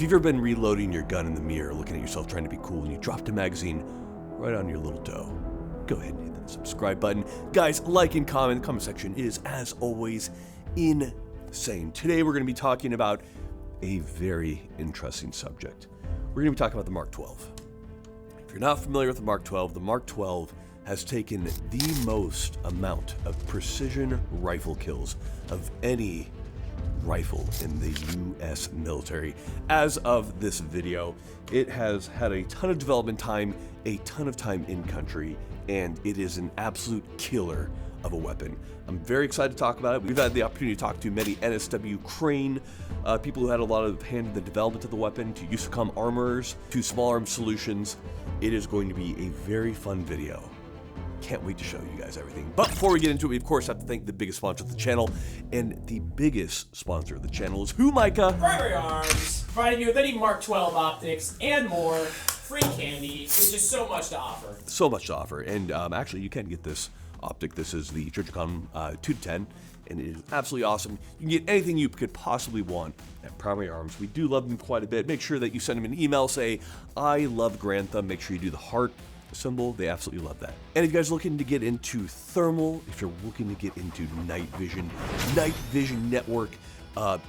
you've ever been reloading your gun in the mirror, looking at yourself trying to be cool, and you dropped a magazine right on your little toe, go ahead and hit that subscribe button. Guys, like and comment. The comment section is, as always, insane. Today we're going to be talking about a very interesting subject. We're going to be talking about the Mark 12. If you're not familiar with the Mark 12 has taken the most amount of precision rifle kills of any rifle in the U.S. military. As of this video, it has had a ton of development time, a ton of time in country, and it is an absolute killer of a weapon. I'm very excited to talk about it. We've had the opportunity to talk to many NSW Crane people who had a lot of hand in the development of the weapon, to USACOM armorers, to Small Arms Solutions. It is going to be a very fun video. Can't wait to show you guys everything. But before we get into it, we of course have to thank the biggest sponsor of the channel. And the biggest sponsor of the channel is who, Micah? Primary Arms, providing you with any Mark 12 optics and more. Free candy. There's just so much to offer. So much to offer. And actually, you can get this optic. This is the Trijicon 2-10, and it is absolutely awesome. You can get anything you could possibly want at Primary Arms. We do love them quite a bit. Make sure that you send them an email, say, I love Grantham. Make sure you do the heart symbol. They absolutely love that. And if you guys are looking to get into thermal, if you're looking to get into night vision network,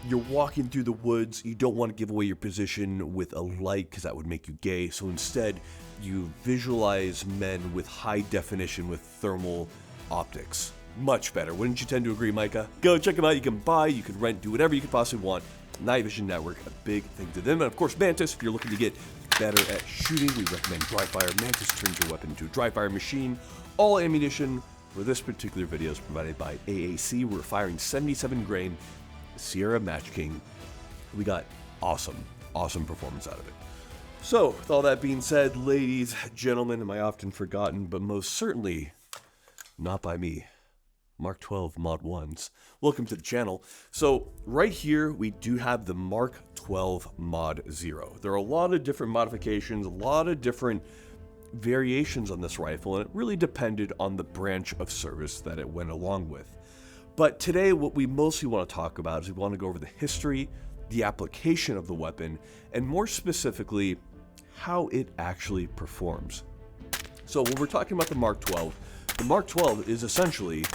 you're walking through the woods, you don't want to give away your position with a light because that would make you gay, so instead you visualize men with high definition with thermal optics. Much better. Wouldn't you tend to agree, Micah? Go check them out. You can buy, you can rent, do whatever you could possibly want. Night Vision Network, a big thing to them. And of course, Mantis, if you're looking to get better at shooting, we recommend dry fire. Mantis turns your weapon into a dry fire machine. All ammunition for this particular video is provided by AAC. We're firing 77 grain Sierra Match King. We got awesome performance out of it. So, with all that being said, ladies, gentlemen, and my often forgotten, but most certainly not by me, Mark 12 Mod 1s, welcome to the channel. So right here we do have the Mark 12 Mod 0. There are a lot of different modifications, a lot of different variations on this rifle, and it really depended on the branch of service that it went along with. But today what we mostly want to talk about is we want to go over the history, the application of the weapon, and more specifically, how it actually performs. So when we're talking about the Mark 12 is essentially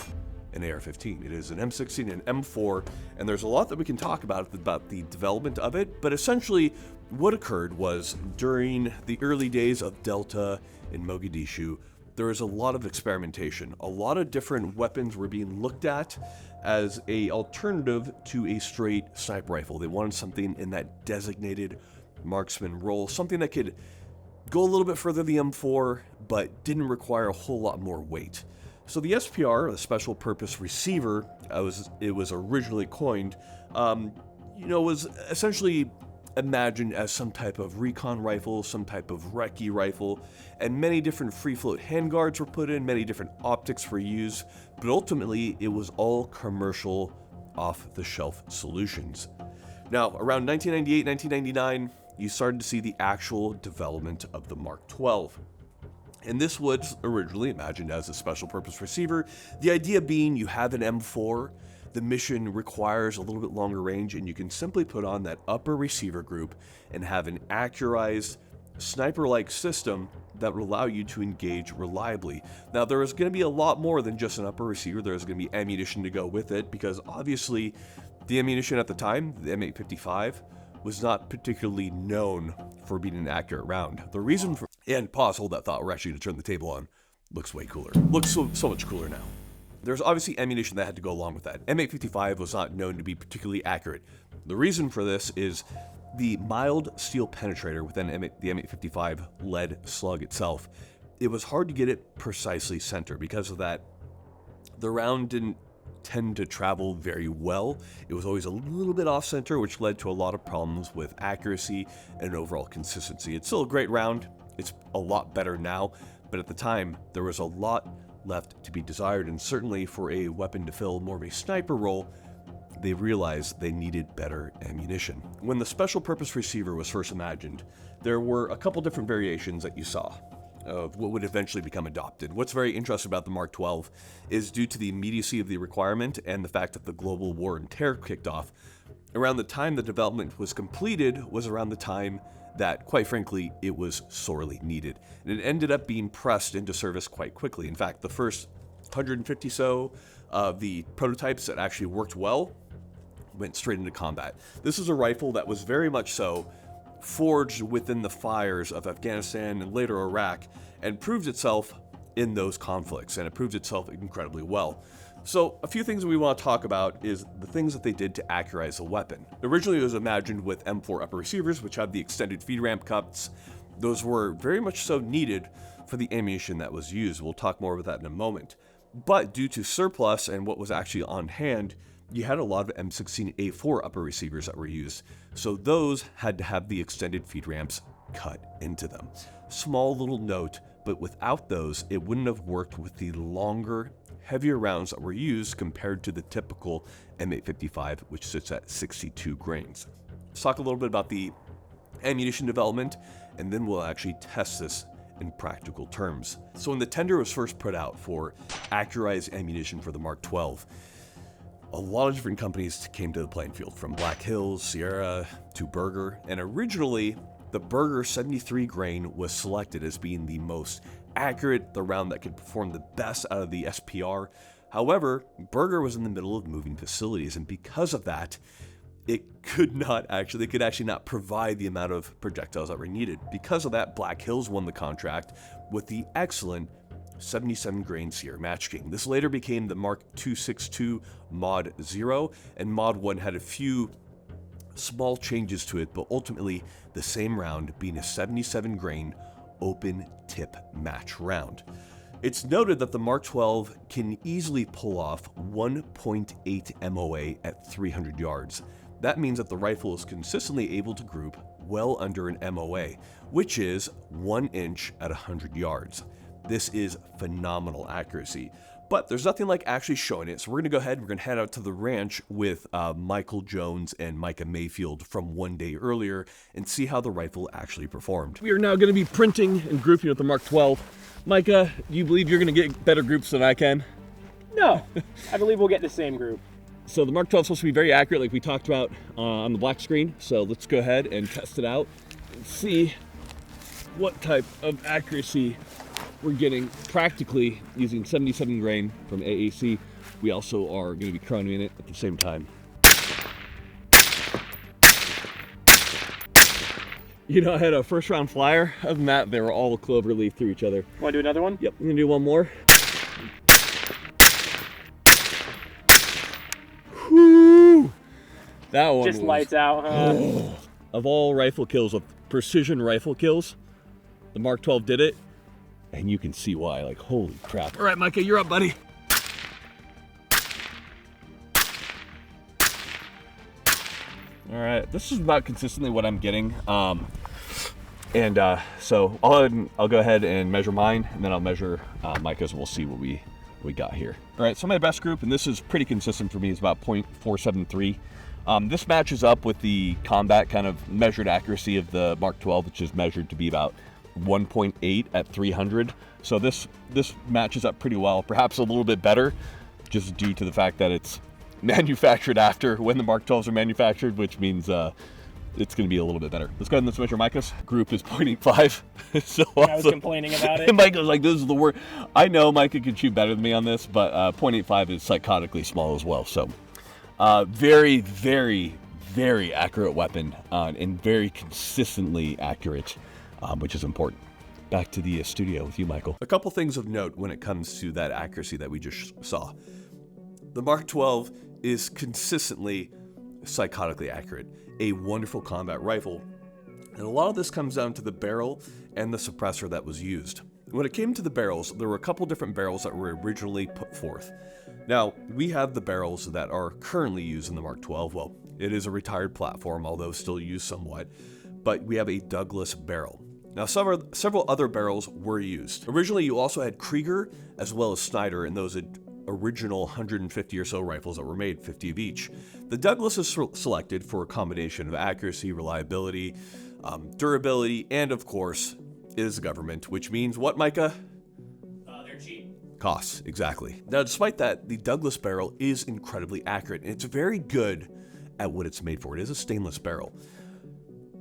an AR-15. It is an M16 and M4, and there's a lot that we can talk about the development of it, but essentially what occurred was during the early days of Delta in Mogadishu, there was a lot of experimentation. A lot of different weapons were being looked at as an alternative to a straight sniper rifle. They wanted something in that designated marksman role, something that could go a little bit further than the M4, but didn't require a whole lot more weight. So the SPR, the Special Purpose Receiver, it was originally coined, was essentially imagined as some type of recon rifle, some type of recce rifle, and many different free float handguards were put in, many different optics were used, but ultimately it was all commercial, off-the-shelf solutions. Now, around 1998, 1999, you started to see the actual development of the Mark 12. And this was originally imagined as a special purpose receiver. The idea being you have an M4, the mission requires a little bit longer range, and you can simply put on that upper receiver group and have an accurized sniper-like system that will allow you to engage reliably. Now, there is going to be a lot more than just an upper receiver. There's going to be ammunition to go with it, because obviously the ammunition at the time, the M855, was not particularly known for being an accurate round. The reason for, and pause, hold that thought, we're actually going to turn the table on. Looks way cooler. Looks so much cooler now. There's obviously ammunition that had to go along with that. M855 was not known to be particularly accurate. The reason for this is the mild steel penetrator within the M855 lead slug itself. It was hard to get it precisely centered. Because of that, the round didn't tend to travel very well. It was always a little bit off center, which led to a lot of problems with accuracy and overall consistency. It's still a great round. It's a lot better now, but at the time there was a lot left to be desired, and certainly for a weapon to fill more of a sniper role, they realized they needed better ammunition. When the special purpose receiver was first imagined, there were a couple different variations that you saw of what would eventually become adopted. What's very interesting about the Mark 12 is due to the immediacy of the requirement and the fact that the global war on terror kicked off, around the time the development was completed was around the time that, quite frankly, it was sorely needed. And it ended up being pressed into service quite quickly. In fact, the first 150 so of the prototypes that actually worked well went straight into combat. This is a rifle that was very much so forged within the fires of Afghanistan and later Iraq, and proved itself in those conflicts, and it proved itself incredibly well. So a few things we want to talk about is the things that they did to accurize the weapon. Originally it was imagined with M4 upper receivers, which have the extended feed ramp cuts. Those were very much so needed for the ammunition that was used. We'll talk more about that in a moment. But due to surplus and what was actually on hand, you had a lot of M16A4 upper receivers that were used. So those had to have the extended feed ramps cut into them. Small little note, but without those, it wouldn't have worked with the longer, heavier rounds that were used compared to the typical M855, which sits at 62 grains. Let's talk a little bit about the ammunition development, and then we'll actually test this in practical terms. So when the tender was first put out for accurized ammunition for the Mark 12, a lot of different companies came to the playing field, from Black Hills, Sierra, to Berger, and originally the Berger 73 grain was selected as being the most accurate, the round that could perform the best out of the SPR. However, Berger was in the middle of moving facilities, and because of that, they could actually not provide the amount of projectiles that were needed. Because of that, Black Hills won the contract with the excellent 77 grain Sierra Match King. This later became the Mark 262 Mod 0, and Mod 1 had a few small changes to it, but ultimately the same round being a 77 grain open tip match round. It's noted that the Mark 12 can easily pull off 1.8 MOA at 300 yards. That means that the rifle is consistently able to group well under an MOA, which is 1 inch at 100 yards. This is phenomenal accuracy, but there's nothing like actually showing it. So we're gonna go ahead, we're gonna head out to the ranch with Michael Jones and Micah Mayfield from one day earlier and see how the rifle actually performed. We are now gonna be printing and grouping with the Mark 12. Micah, do you believe you're gonna get better groups than I can? No, I believe we'll get the same group. So the Mark 12 is supposed to be very accurate, like we talked about on the black screen. So let's go ahead and test it out and see what type of accuracy we're getting practically using 77 grain from AAC. We also are going to be chronoing it at the same time. You know, I had a first round flyer. Other than that, they were all clover leaf through each other. Want to do another one? Yep, I'm going to do one more. Whoo! That one Just was, lights out, huh? Of all rifle kills, of precision rifle kills, the Mark 12 did it. And you can see why, like, holy crap. All right, Micah, you're up, buddy. All right, this is about consistently what I'm getting. So I'll go ahead and measure mine, and then I'll measure Micah's, and we'll see what we got here. All right, so my best group, and this is pretty consistent for me, is about 0.473. This matches up with the combat kind of measured accuracy of the Mark 12, which is measured to be about 1.8 at 300. So this matches up pretty well, perhaps a little bit better, just due to the fact that it's manufactured after when the Mark 12s are manufactured, which means it's going to be a little bit better. Let's go ahead and let's measure Micah's. Group is 0.85. So I was complaining about it. And Micah's like, this is the worst. I know Micah can shoot better than me on this, but 0.85 is psychotically small as well. So very, very, very accurate weapon, and very consistently accurate, which is important. Back to the studio with you, Michael. A couple things of note when it comes to that accuracy that we just saw. The Mark 12 is consistently psychotically accurate, a wonderful combat rifle, and a lot of this comes down to the barrel and the suppressor that was used. When it came to the barrels, there were a couple different barrels that were originally put forth. Now, we have the barrels that are currently used in the Mark 12. Well, it is a retired platform, although still used somewhat, but we have a Douglas barrel. Now, several other barrels were used. Originally, you also had Krieger as well as Snyder, and those original 150 or so rifles that were made, 50 of each. The Douglas is selected for a combination of accuracy, reliability, durability, and of course, it is the government, which means what, Micah? They're cheap. Costs, exactly. Now, despite that, the Douglas barrel is incredibly accurate, and it's very good at what it's made for. It is a stainless barrel.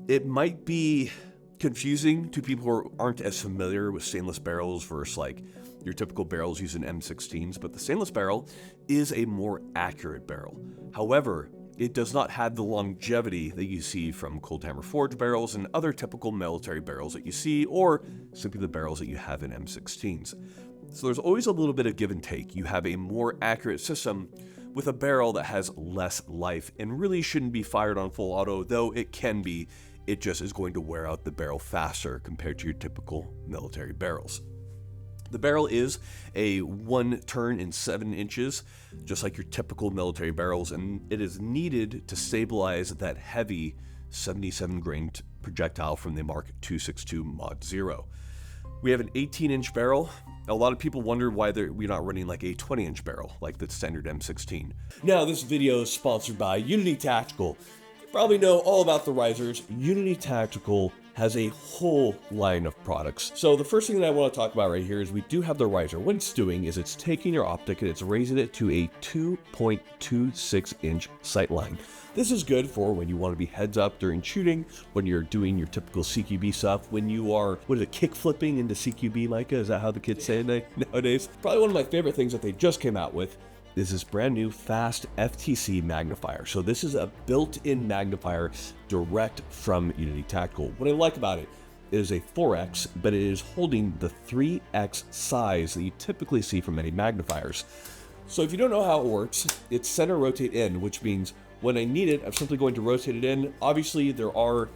It might be confusing to people who aren't as familiar with stainless barrels versus like your typical barrels using M16s, but the stainless barrel is a more accurate barrel. However, it does not have the longevity that you see from cold hammer forged barrels and other typical military barrels that you see, or simply the barrels that you have in M16s. So there's always a little bit of give and take. You have a more accurate system with a barrel that has less life and really shouldn't be fired on full auto, though it can be. It just is going to wear out the barrel faster compared to your typical military barrels. The barrel is a 1 turn in 7 inches, just like your typical military barrels, and it is needed to stabilize that heavy 77 grain projectile from the Mark 262 Mod 0. We have an 18-inch barrel. A lot of people wonder why we're not running like a 20-inch barrel, like the standard M16. Now, this video is sponsored by Unity Tactical. You probably know all about the risers. Unity Tactical has a whole line of products. So the first thing that I want to talk about right here is we do have the riser. What it's doing is it's taking your optic and it's raising it to a 2.26 inch sight line. This is good for when you want to be heads up during shooting, when you're doing your typical CQB stuff, when you are, kick flipping into CQB, Micah? Is that how the kids say it nowadays? Probably one of my favorite things that they just came out with is this brand new fast FTC magnifier. So this is a built-in magnifier direct from Unity Tactical. What I like about it is a 4x, but it is holding the 3x size that you typically see from many magnifiers. So if you don't know how it works, it's center rotate in, which means when I need it, I'm simply going to rotate it in. Obviously, there are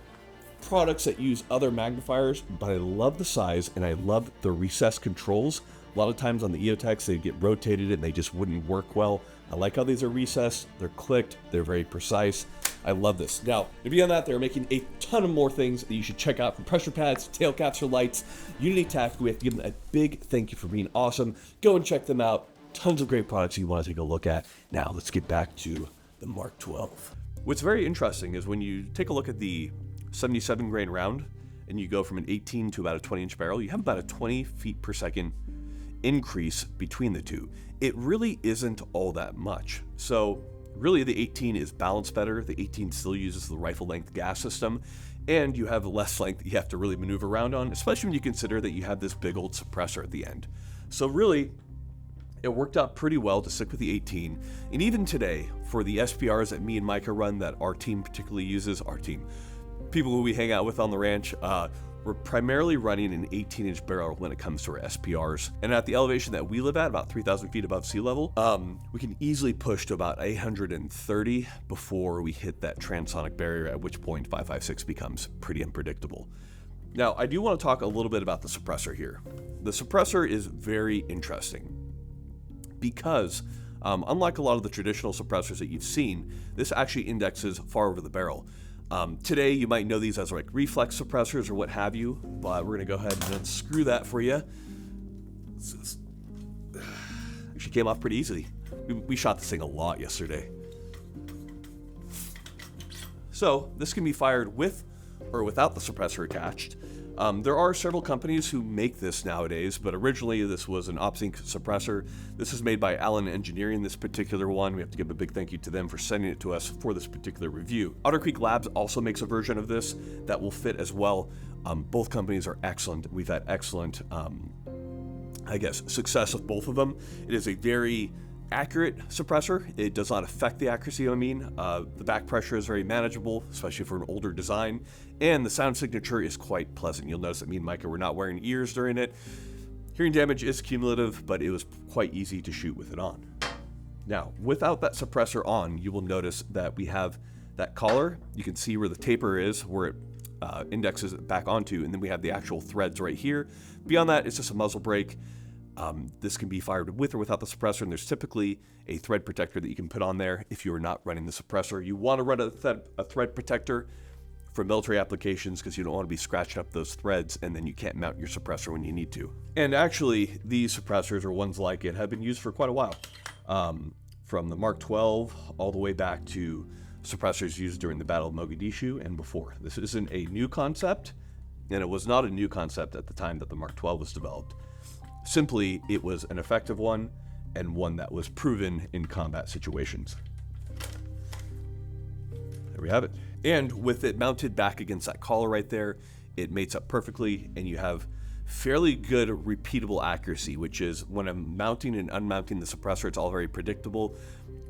products that use other magnifiers, but I love the size and I love the recess controls. A lot of times on the EOTechs, they get rotated and they just wouldn't work well. I like how these are recessed, they're clicked, they're very precise. I love this. Now, beyond that, they're making a ton of more things that you should check out, from pressure pads, tail capture lights, Unity Tactical. We have to give them a big thank you for being awesome. Go and check them out. Tons of great products you want to take a look at. Now, let's get back to the Mark 12. What's very interesting is when you take a look at the 77 grain round and you go from an 18 to about a 20-inch barrel, you have about a 20 feet per second increase between the two. It really isn't all that much. So really the 18 is balanced better. The 18 still uses the rifle length gas system, and you have less length that you have to really maneuver around on, especially when you consider that you have this big old suppressor at the end. So really, it worked out pretty well to stick with the 18. And even today, for the SPRs that me and Micah run, that our team particularly uses, people who we hang out with on the ranch, we're primarily running an 18-inch barrel when it comes to our SPRs. And at the elevation that we live at, about 3,000 feet above sea level, we can easily push to about 830 before we hit that transonic barrier, at which point 5.56 becomes pretty unpredictable. Now, I do want to talk a little bit about the suppressor here. The suppressor is very interesting because unlike a lot of the traditional suppressors that you've seen, this actually indexes far over the barrel. Today, you might know these as like reflex suppressors or what have you, but we're going to go ahead and unscrew that for you. Actually came off pretty easily. We shot this thing a lot yesterday. So this can be fired with or without the suppressor attached. There are several companies who make this nowadays, but originally this was an OpSync suppressor. This is made by Allen Engineering, this particular one. We have to give a big thank you to them for sending it to us for this particular review. Otter Creek Labs also makes a version of this that will fit as well. Both companies are excellent. We've had excellent, success with both of them. It is a very accurate suppressor. It does not affect the accuracy, the back pressure is very manageable, especially for an older design, and the sound signature is quite pleasant. You'll notice that me and Micah were not wearing ears during it. Hearing damage is cumulative, but it was quite easy to shoot with it on. Now, without that suppressor on, you will notice that we have that collar. You can see where the taper is, where it indexes it back onto, and then we have the actual threads right here. Beyond that, it's just a muzzle brake. This can be fired with or without the suppressor, and there's typically a thread protector that you can put on there if you are not running the suppressor. You want to run a thread protector for military applications because you don't want to be scratching up those threads and then you can't mount your suppressor when you need to. And actually, these suppressors or ones like it have been used for quite a while. From the Mark 12 all the way back to suppressors used during the Battle of Mogadishu and before. This isn't a new concept, and it was not a new concept at the time that the Mark 12 was developed. Simply, it was an effective one and one that was proven in combat situations. we have it. And with it mounted back against that collar right there, it mates up perfectly, and you have fairly good repeatable accuracy, which is when I'm mounting and unmounting the suppressor, it's all very predictable,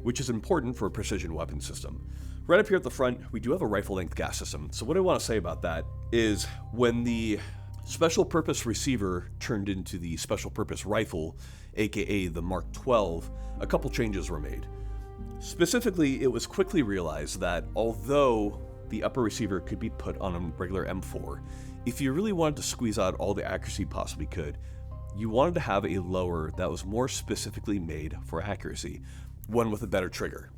which is important for a precision weapon system. Right up here at the front, we do have a rifle length gas system. So what I want to say about that is when the special purpose receiver turned into the special purpose rifle, aka the Mark 12, a couple changes were made. Specifically, it was quickly realized that although the upper receiver could be put on a regular M4, if you really wanted to squeeze out all the accuracy you possibly could, you wanted to have a lower that was more specifically made for accuracy, one with a better trigger.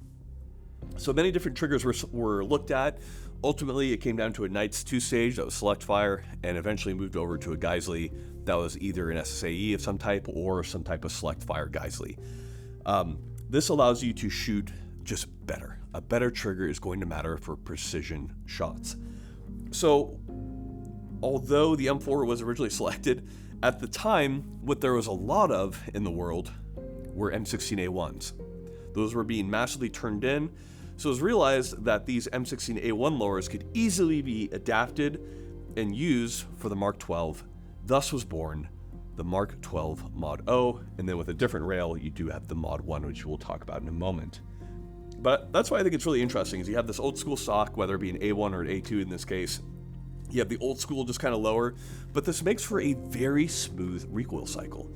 So many different triggers were looked at. Ultimately, it came down to a Knight's 2-stage that was select fire, and eventually moved over to a Geisley that was either an SSAE of some type or some type of select fire Geisley. This allows you to shoot just better. A better trigger is going to matter for precision shots. So, although the M4 was originally selected, at the time, what there was a lot of in the world were M16A1s. Those were being massively turned in, so it was realized that these M16A1 lowers could easily be adapted and used for the Mark 12. Thus was born the Mark 12 Mod O, and then with a different rail, you do have the Mod 1, which we'll talk about in a moment. But that's why I think it's really interesting, is you have this old school stock, whether it be an A1 or an A2 in this case. You have the old school just kind of lower, but this makes for a very smooth recoil cycle.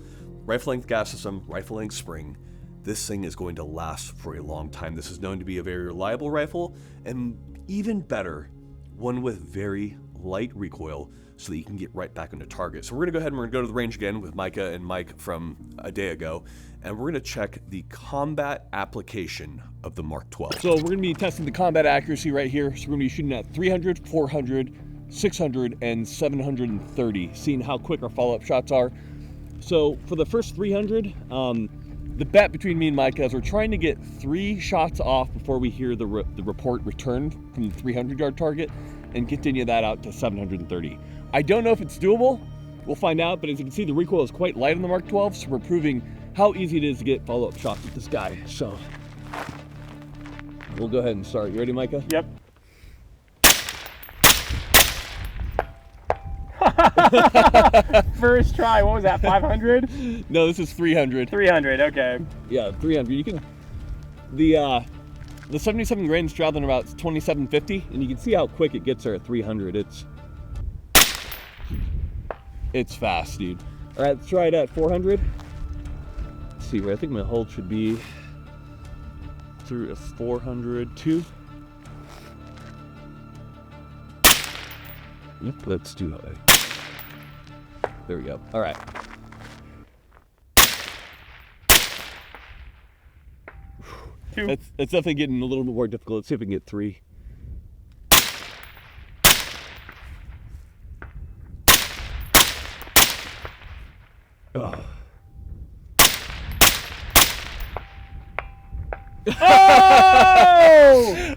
Rifle length gas system, rifle length spring. This thing is going to last for a long time. This is known to be a very reliable rifle, and even better, one with very light recoil so that you can get right back into target. So we're gonna go ahead and we're gonna go to the range again with Micah and Mike from a day ago, and we're gonna check the combat application of the Mark 12. So we're gonna be testing the combat accuracy right here. So we're gonna be shooting at 300, 400, 600, and 730, seeing how quick our follow-up shots are. So for the first 300, the bet between me and Micah is we're trying to get 3 shots off before we hear the report return from the 300-yard target, and continue that out to 730. I don't know if it's doable. We'll find out, but as you can see, the recoil is quite light on the Mark 12, so we're proving how easy it is to get follow-up shots with this guy. So we'll go ahead and start. You ready, Micah? Yep. First try, what was that, 500? No, this is 300. 300, okay. Yeah, 300. You can, the 77 grain is traveling about 2750, and you can see how quick it gets there at 300. It's fast, dude. All right, let's try it at 400. Let's see where I think my hold should be through a 402. Yep, let's do it. There we go. All right. It's definitely getting a little bit more difficult. Let's see if we can get 3. Oh!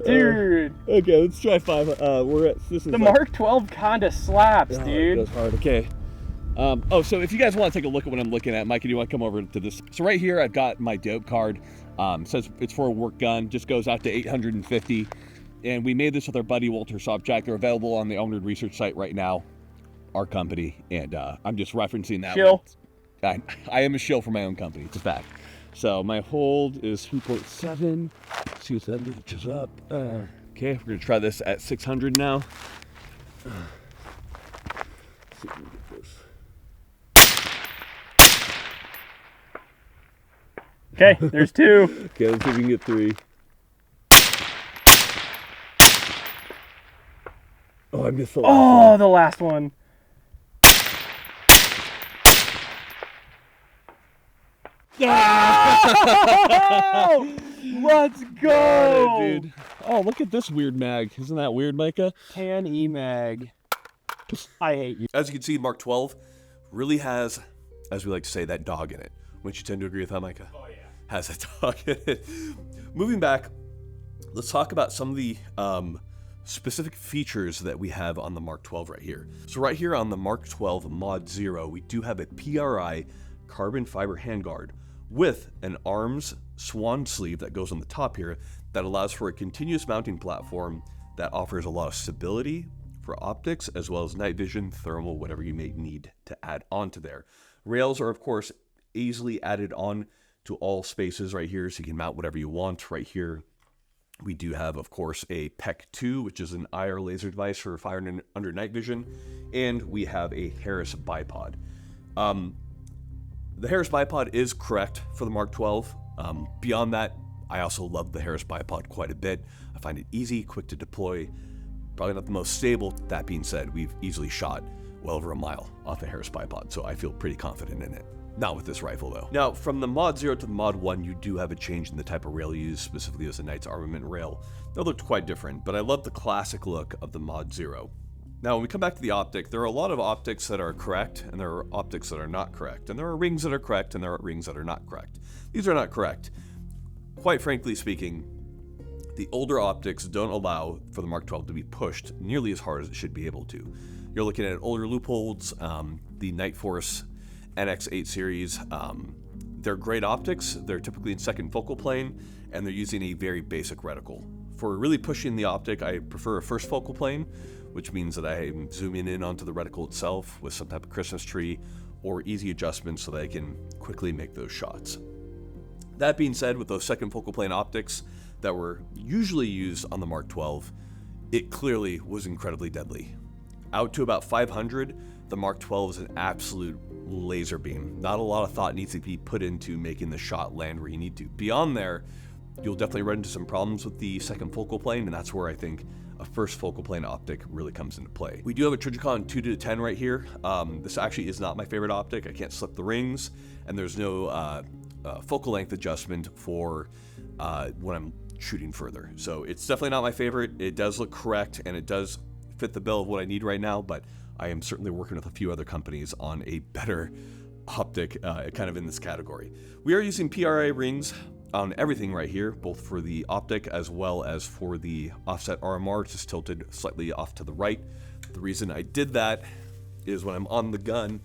Dude. Okay, let's try 5. This is The Mark 12 kinda slaps, It dude. goes hard. Okay. So if you guys want to take a look at what I'm looking at, Mike, do you want to come over to this? So right here, I've got my dope card. Says it's for a work gun. Just goes out to 850. And we made this with our buddy Walter Sobchak. They're available on the Owned Research site right now, our company. And I'm just referencing that. Shill. I am a shill for my own company. It's a fact. So my hold is 2.7. Let's see what that reaches up. Okay, we're gonna try this at 600 now. Let's see if we can get this. Okay, there's 2. Okay, let's see if we can get 3. Oh, I missed the last Oh, one. the last one. Oh! Let's go! Dude. Oh, look at this weird mag. Isn't that weird, Micah? Tan E-Mag. I hate you. As you can see, Mark 12 really has, as we like to say, that dog in it. Wouldn't you tend to agree with that, Micah? Oh, yeah. Has a dog in it. Moving back, let's talk about some of the specific features that we have on the Mark 12 right here. So right here on the Mark 12 Mod 0, we do have a PRI carbon fiber handguard with an arms swan sleeve that goes on the top here that allows for a continuous mounting platform that offers a lot of stability for optics as well as night vision, thermal, whatever you may need to add onto there. Rails are of course easily added on to all spaces right here, so you can mount whatever you want right here. We do have, of course, a Mk12, which is an IR laser device for fire under night vision, and we have a Harris bipod. The Harris bipod is correct for the Mark 12. Beyond that, I also love the Harris bipod quite a bit. I find it easy, quick to deploy, probably not the most stable. That being said, we've easily shot well over a mile off the Harris bipod, so I feel pretty confident in it. Not with this rifle though. Now, from the Mod 0 to the Mod 1, you do have a change in the type of rail used, specifically as a Knight's Armament rail. That looked quite different, but I love the classic look of the Mod 0. Now, when we come back to the optic, there are a lot of optics that are correct, and there are optics that are not correct. And there are rings that are correct, and there are rings that are not correct. These are not correct. Quite frankly speaking, the older optics don't allow for the Mark 12 to be pushed nearly as hard as it should be able to. You're looking at older loopholes, the Night Force NX8 series. They're great optics. They're typically in second focal plane, and they're using a very basic reticle. For really pushing the optic, I prefer a first focal plane, which means that I'm zooming in onto the reticle itself with some type of Christmas tree or easy adjustments so that I can quickly make those shots. That being said, with those second focal plane optics that were usually used on the Mark 12, it clearly was incredibly deadly. Out to about 500, the Mark 12 is an absolute laser beam. Not a lot of thought needs to be put into making the shot land where you need to. Beyond there, you'll definitely run into some problems with the second focal plane, and that's where I think a first focal plane optic really comes into play. We do have a Trijicon 2-10 right here. This actually is not my favorite optic. I can't slip the rings, and there's no focal length adjustment for when I'm shooting further. So it's definitely not my favorite. It does look correct, and it does fit the bill of what I need right now, but I am certainly working with a few other companies on a better optic kind of in this category. We are using PRA rings on everything right here, both for the optic as well as for the offset RMR. It's just tilted slightly off to the right. The reason I did that is when I'm on the gun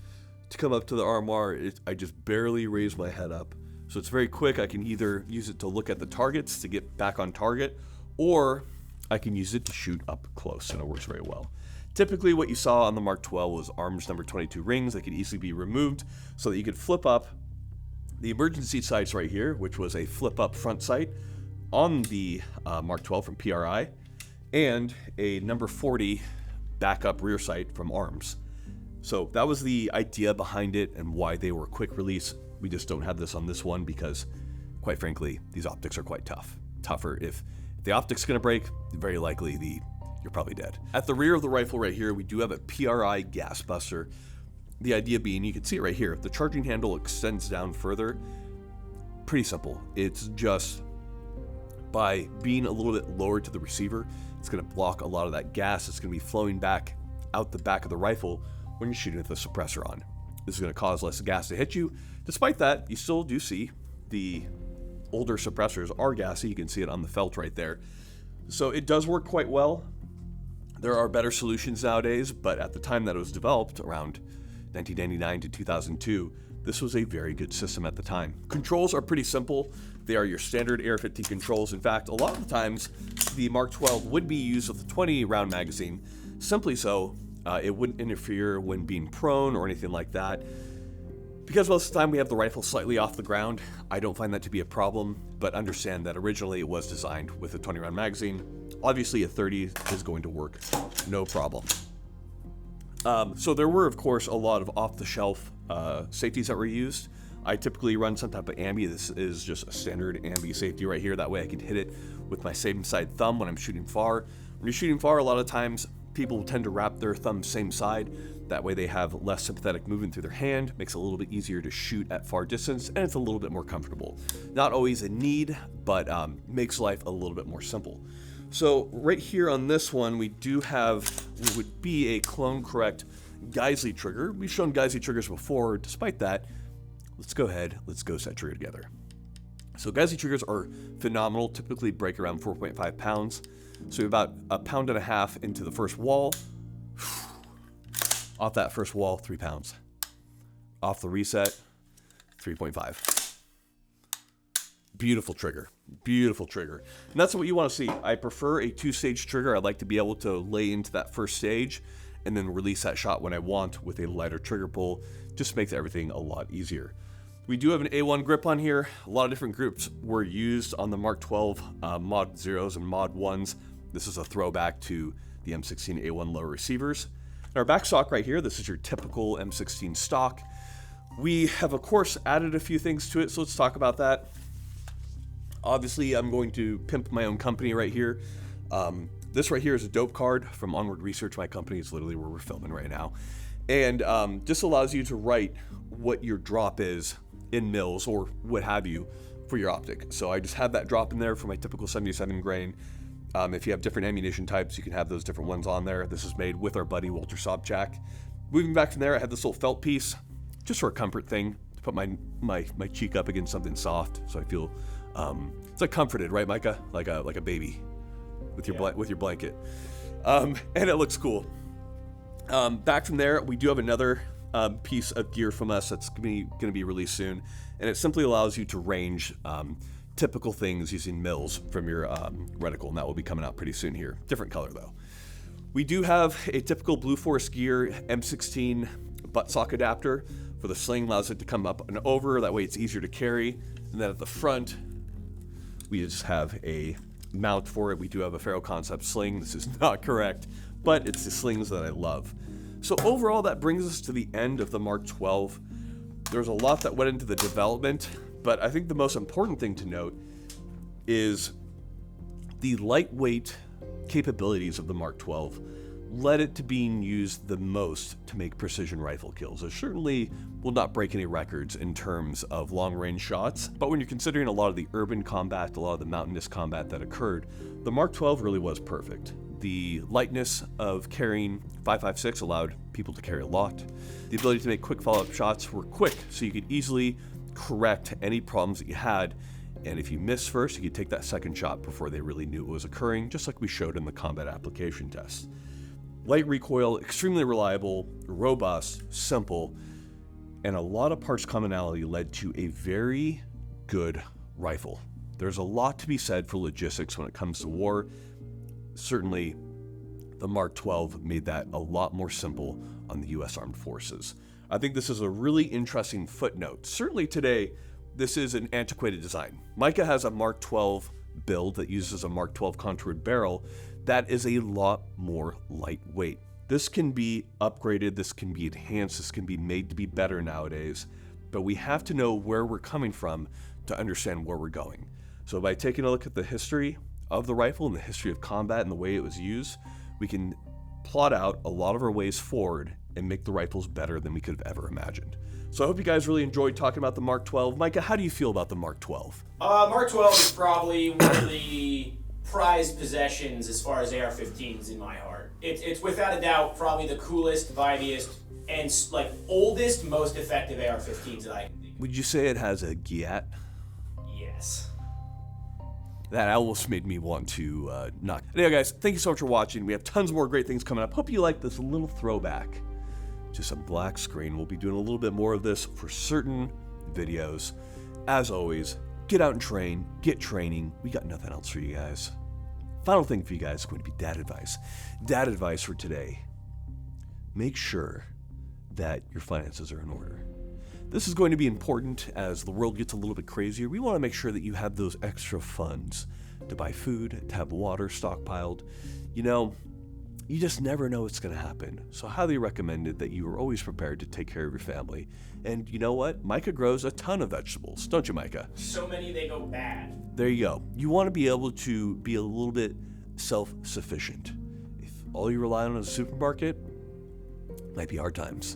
to come up to the RMR, I just barely raise my head up. So it's very quick. I can either use it to look at the targets to get back on target, or I can use it to shoot up close, and it works very well. Typically what you saw on the Mark 12 was arms number 22 rings that could easily be removed so that you could flip up the emergency sights right here, which was a flip up front sight on the Mark 12 from PRI, and a number 40 backup rear sight from arms. So that was the idea behind it and why they were quick release. We just don't have this on this one because, quite frankly, these optics are quite tough. Tougher. If the optic's gonna break, very likely you're probably dead. At the rear of the rifle right here, we do have a PRI gas buster. The idea being, you can see it right here, if the charging handle extends down further, pretty simple. It's just by being a little bit lower to the receiver, it's gonna block a lot of that gas. It's gonna be flowing back out the back of the rifle when you're shooting with the suppressor on. This is gonna cause less gas to hit you. Despite that, you still do see the older suppressors are gassy. You can see it on the felt right there. So it does work quite well. There are better solutions nowadays, but at the time that it was developed, around 1999 to 2002, this was a very good system at the time. Controls are pretty simple. They are your standard AR-15 controls. In fact, a lot of the times, the Mark 12 would be used with a 20-round magazine, simply so it wouldn't interfere when being prone or anything like that. Because most of the time we have the rifle slightly off the ground, I don't find that to be a problem, but understand that originally it was designed with a 20-round magazine. Obviously a 30 is going to work no problem. So there were, of course, a lot of off-the-shelf safeties that were used. I typically run some type of ambi. This is just a standard ambi safety right here. That way I can hit it with my same side thumb when I'm shooting far. When you're shooting far, a lot of times people tend to wrap their thumb same side. That way they have less sympathetic movement through their hand, makes it a little bit easier to shoot at far distance, and it's a little bit more comfortable. Not always a need, but makes life a little bit more simple. So right here on this one, we do have what would be a clone correct Geisley trigger. We've shown Geisley triggers before. Despite that, let's go ahead, let's go set trigger together. So Geisley triggers are phenomenal, typically break around 4.5 pounds. So about 1.5 pounds into the first wall. Off that first wall, 3 pounds. Off the reset, 3.5. Beautiful trigger. Beautiful trigger. And that's what you want to see. I prefer a 2-stage trigger. I like to be able to lay into that first stage and then release that shot when I want with a lighter trigger pull. Just makes everything a lot easier. We do have an A1 grip on here. A lot of different grips were used on the Mark 12 Mod 0s and Mod 1s. This is a throwback to the M16 A1 low receivers. Our back stock right here, this is your typical M16 stock. We have, of course, added a few things to it, so let's talk about that. Obviously, I'm going to pimp my own company right here. This right here is a dope card from Onward Research. My company is literally where we're filming right now. And just allows you to write what your drop is in mils or what have you for your optic. So I just have that drop in there for my typical 77 grain. If you have different ammunition types, you can have those different ones on there. This is made with our buddy Walter Sobchak. Moving back from there, I have this little felt piece, just for a comfort thing, to put my cheek up against something soft, so I feel it's like comforted, right, Micah? Like a baby with your blanket, and it looks cool. Back from there, we do have another piece of gear from us that's going to be released soon, and it simply allows you to range typical things using mils from your reticle, and that will be coming out pretty soon here. Different color though. We do have a typical Blue Force Gear M16 buttstock adapter for the sling, allows it to come up and over, that way it's easier to carry. And then at the front, we just have a mount for it. We do have a Ferro Concept sling. This is not correct, but it's the slings that I love. So overall, that brings us to the end of the Mark 12. There's a lot that went into the development, but I think the most important thing to note is the lightweight capabilities of the Mark 12 led it to being used the most to make precision rifle kills. It certainly will not break any records in terms of long-range shots, but when you're considering a lot of the urban combat, a lot of the mountainous combat that occurred, the Mark 12 really was perfect. The lightness of carrying 5.56 allowed people to carry a lot. The ability to make quick follow-up shots were quick, so you could easily correct any problems that you had, and if you missed first, you could take that second shot before they really knew it was occurring, just like we showed in the combat application test. Light recoil, extremely reliable, robust, simple, and a lot of parts commonality led to a very good rifle. There's a lot to be said for logistics when it comes to war. Certainly, the Mark 12 made that a lot more simple on the U.S. Armed Forces. I think this is a really interesting footnote. Certainly today, this is an antiquated design. Micah has a Mark 12 build that uses a Mark 12 contoured barrel that is a lot more lightweight. This can be upgraded, this can be enhanced, this can be made to be better nowadays, but we have to know where we're coming from to understand where we're going. So by taking a look at the history of the rifle and the history of combat and the way it was used, we can plot out a lot of our ways forward and make the rifles better than we could have ever imagined. So I hope you guys really enjoyed talking about the Mark 12. Micah, how do you feel about the Mark 12? Mark 12 is probably one of the prized possessions as far as AR-15s in my heart. It's without a doubt probably the coolest, vibiest, and like oldest, most effective AR-15s that I can think of. Would you say it has a GIAT? Yes. That almost made me want to knock. Anyway, guys, thank you so much for watching. We have tons more great things coming up. Hope you like this little throwback to some black screen. We'll be doing a little bit more of this for certain videos. As always, get out and train, get training. We got nothing else for you guys. Final thing for you guys is going to be dad advice. Dad advice for today. Make sure that your finances are in order. This is going to be important as the world gets a little bit crazier. We want to make sure that you have those extra funds to buy food, to have water stockpiled. You know, you just never know what's going to happen. So highly recommended that you are always prepared to take care of your family. And you know what? Micah grows a ton of vegetables, don't you, Micah? So many they go bad. There you go. You want to be able to be a little bit self-sufficient. If all you rely on is a supermarket, might be hard times.